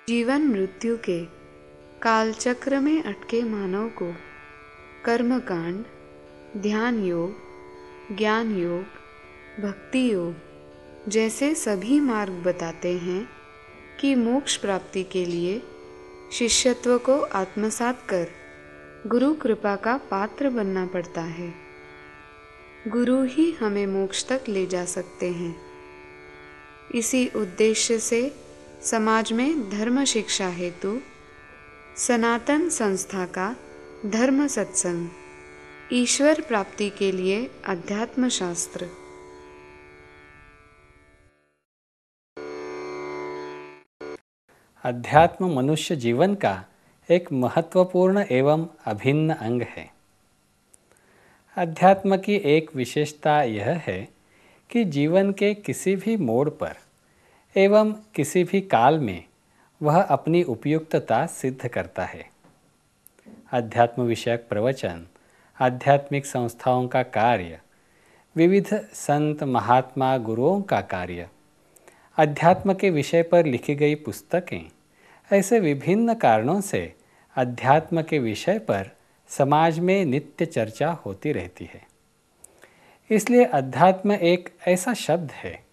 जीवन मृत्यु के कालचक्र में अटके मानव को कर्मकांड, ध्यान योग, ज्ञान योग, भक्ति योग जैसे सभी मार्ग बताते हैं कि मोक्ष प्राप्ति के लिए शिष्यत्व को आत्मसात कर गुरु कृपा का पात्र बनना पड़ता है। गुरु ही हमें मोक्ष तक ले जा सकते हैं। इसी उद्देश्य से समाज में धर्म शिक्षा हेतु सनातन संस्था का धर्म सत्संग, ईश्वर प्राप्ति के लिए अध्यात्म शास्त्र। अध्यात्म मनुष्य जीवन का एक महत्वपूर्ण एवं अभिन्न अंग है। अध्यात्म की एक विशेषता यह है कि जीवन के किसी भी मोड़ पर एवं किसी भी काल में वह अपनी उपयुक्तता सिद्ध करता है। अध्यात्म विषयक प्रवचन, आध्यात्मिक संस्थाओं का कार्य, विविध संत महात्मा गुरुओं का कार्य, अध्यात्म के विषय पर लिखी गई पुस्तकें, ऐसे विभिन्न कारणों से अध्यात्म के विषय पर समाज में नित्य चर्चा होती रहती है। इसलिए अध्यात्म एक ऐसा शब्द है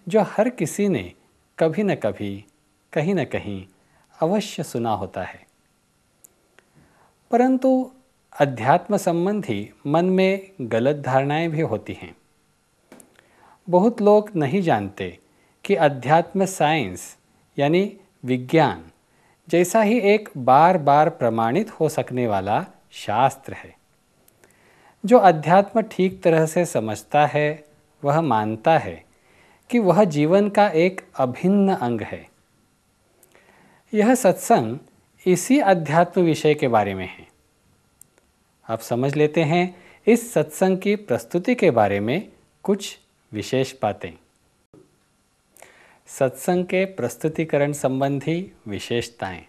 जो हर किसी ने कभी न कभी, कहीं न कहीं अवश्य सुना होता है। परंतु अध्यात्म संबंधी मन में गलत धारणाएं भी होती हैं। बहुत लोग नहीं जानते कि अध्यात्म साइंस यानी विज्ञान जैसा ही एक बार बार प्रमाणित हो सकने वाला शास्त्र है। जो अध्यात्म ठीक तरह से समझता है वह मानता है कि वह जीवन का एक अभिन्न अंग है। यह सत्संग इसी अध्यात्म विषय के बारे में है। अब समझ लेते हैं इस सत्संग की प्रस्तुति के बारे में कुछ विशेष बातें। सत्संग के प्रस्तुतिकरण संबंधी विशेषताएं।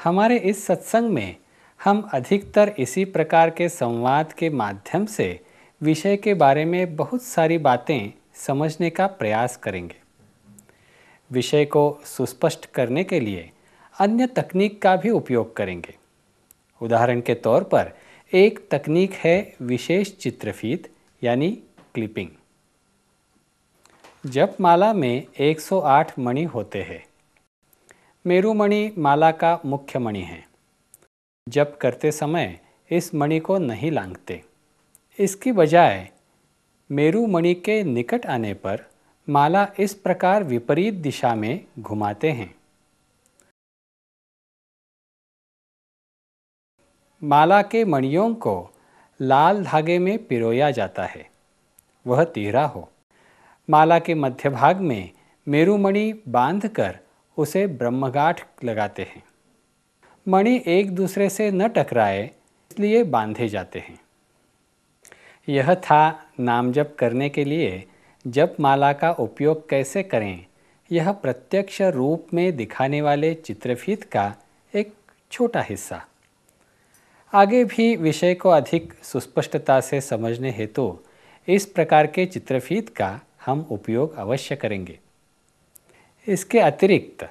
हमारे इस सत्संग में हम अधिकतर इसी प्रकार के संवाद के माध्यम से विषय के बारे में बहुत सारी बातें समझने का प्रयास करेंगे। विषय को सुस्पष्ट करने के लिए अन्य तकनीक का भी उपयोग करेंगे। उदाहरण के तौर पर एक तकनीक है विशेष चित्रफीत यानी क्लिपिंग। जप माला में 108 मणि होते हैं। मेरु मणि माला का मुख्य मणि है। जप करते समय इस मणि को नहीं लांघते। इसकी बजाय मेरु मणि के निकट आने पर माला इस प्रकार विपरीत दिशा में घुमाते हैं। माला के मणियों को लाल धागे में पिरोया जाता है, वह तिहरा हो। माला के मध्य भाग में मेरु मणि बांधकर उसे ब्रह्मगांठ लगाते हैं। मणि एक दूसरे से न टकराए इसलिए बांधे जाते हैं। यह था नाम जप करने के लिए जप माला का उपयोग कैसे करें, यह प्रत्यक्ष रूप में दिखाने वाले चित्रफीत का एक छोटा हिस्सा। आगे भी विषय को अधिक सुस्पष्टता से समझने हेतु इस प्रकार के चित्रफीत का हम उपयोग अवश्य करेंगे। इसके अतिरिक्त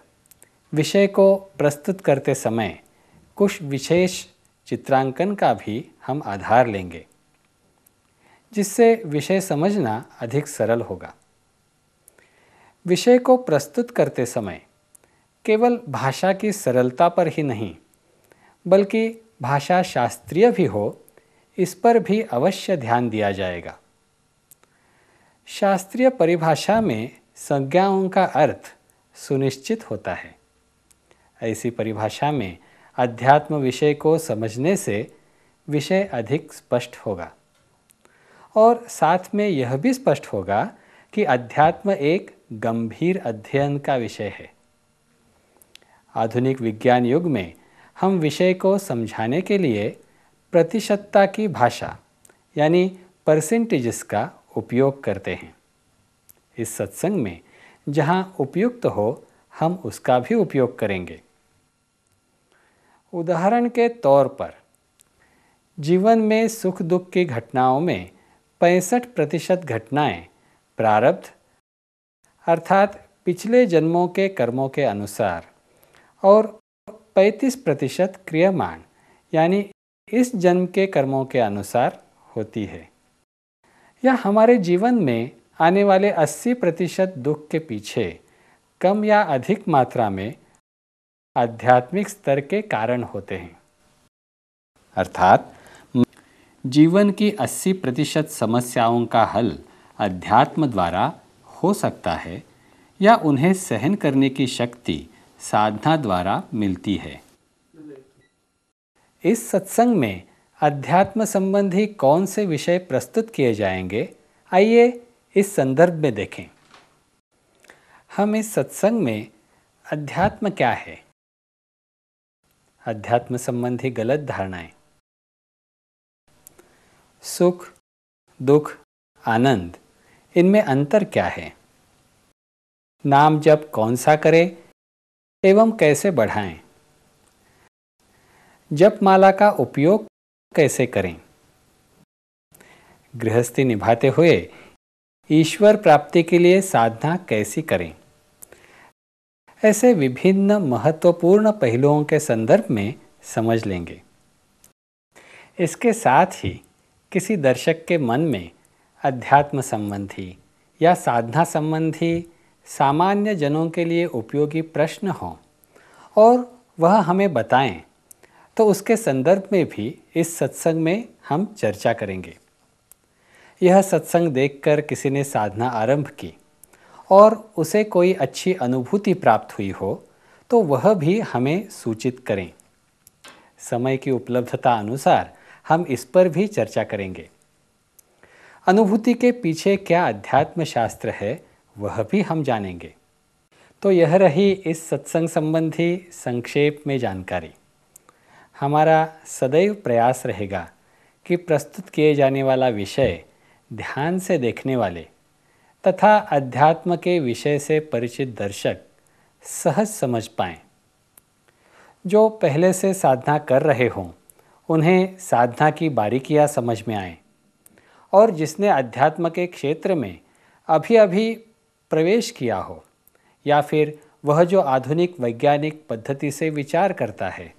विषय को प्रस्तुत करते समय कुछ विशेष चित्रांकन का भी हम आधार लेंगे, जिससे विषय समझना अधिक सरल होगा। विषय को प्रस्तुत करते समय केवल भाषा की सरलता पर ही नहीं, बल्कि भाषा शास्त्रीय भी हो, इस पर भी अवश्य ध्यान दिया जाएगा। शास्त्रीय परिभाषा में संज्ञाओं का अर्थ सुनिश्चित होता है। ऐसी परिभाषा में अध्यात्म विषय को समझने से विषय अधिक स्पष्ट होगा और साथ में यह भी स्पष्ट होगा कि अध्यात्म एक गंभीर अध्ययन का विषय है। आधुनिक विज्ञान युग में हम विषय को समझाने के लिए प्रतिशतता की भाषा यानी परसेंटेजेस का उपयोग करते हैं। इस सत्संग में जहाँ उपयुक्त हो हम उसका भी उपयोग करेंगे। उदाहरण के तौर पर जीवन में सुख दुख की घटनाओं में 65% घटनाएं प्रारब्ध अर्थात पिछले जन्मों के कर्मों के अनुसार और 35% क्रियमाण यानी इस जन्म के कर्मों के अनुसार होती है। यह हमारे जीवन में आने वाले 80% दुख के पीछे कम या अधिक मात्रा में आध्यात्मिक स्तर के कारण होते हैं। अर्थात जीवन की 80% समस्याओं का हल अध्यात्म द्वारा हो सकता है या उन्हें सहन करने की शक्ति साधना द्वारा मिलती है। इस सत्संग में अध्यात्म संबंधी कौन से विषय प्रस्तुत किए जाएंगे, आइए इस संदर्भ में देखें। हम इस सत्संग में अध्यात्म क्या है, अध्यात्म संबंधी गलत धारणाएं, सुख, दुख, आनंद, इनमें अंतर क्या है, नाम जप कौन सा करें एवं कैसे बढ़ाएं, जप माला का उपयोग कैसे करें, गृहस्थी निभाते हुए ईश्वर प्राप्ति के लिए साधना कैसी करें, ऐसे विभिन्न महत्वपूर्ण पहलुओं के संदर्भ में समझ लेंगे। इसके साथ ही किसी दर्शक के मन में अध्यात्म संबंधी या साधना संबंधी सामान्य जनों के लिए उपयोगी प्रश्न हों और वह हमें बताएं, तो उसके संदर्भ में भी इस सत्संग में हम चर्चा करेंगे। यह सत्संग देखकर किसी ने साधना आरंभ की और उसे कोई अच्छी अनुभूति प्राप्त हुई हो तो वह भी हमें सूचित करें। समय की उपलब्धता अनुसार हम इस पर भी चर्चा करेंगे। अनुभूति के पीछे क्या अध्यात्म शास्त्र है वह भी हम जानेंगे। तो यह रही इस सत्संग संबंधी संक्षेप में जानकारी। हमारा सदैव प्रयास रहेगा कि प्रस्तुत किए जाने वाला विषय ध्यान से देखने वाले तथा अध्यात्म के विषय से परिचित दर्शक सहज समझ पाएं। जो पहले से साधना कर रहे हों उन्हें साधना की बारीकियां समझ में आएं और जिसने अध्यात्म के क्षेत्र में अभी अभी प्रवेश किया हो या फिर वह जो आधुनिक वैज्ञानिक पद्धति से विचार करता है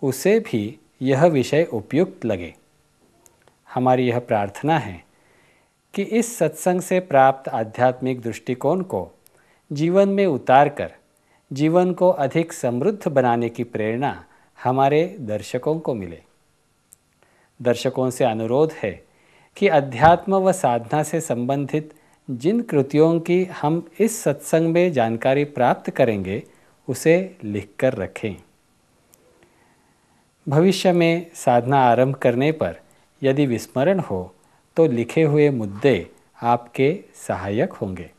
उसे भी यह विषय उपयुक्त लगे। हमारी यह प्रार्थना है कि इस सत्संग से प्राप्त आध्यात्मिक दृष्टिकोण को जीवन में उतारकर जीवन को अधिक समृद्ध बनाने की प्रेरणा हमारे दर्शकों को मिले। दर्शकों से अनुरोध है कि अध्यात्म व साधना से संबंधित जिन कृतियों की हम इस सत्संग में जानकारी प्राप्त करेंगे उसे लिखकर रखें। भविष्य में साधना आरंभ करने पर यदि विस्मरण हो तो लिखे हुए मुद्दे आपके सहायक होंगे।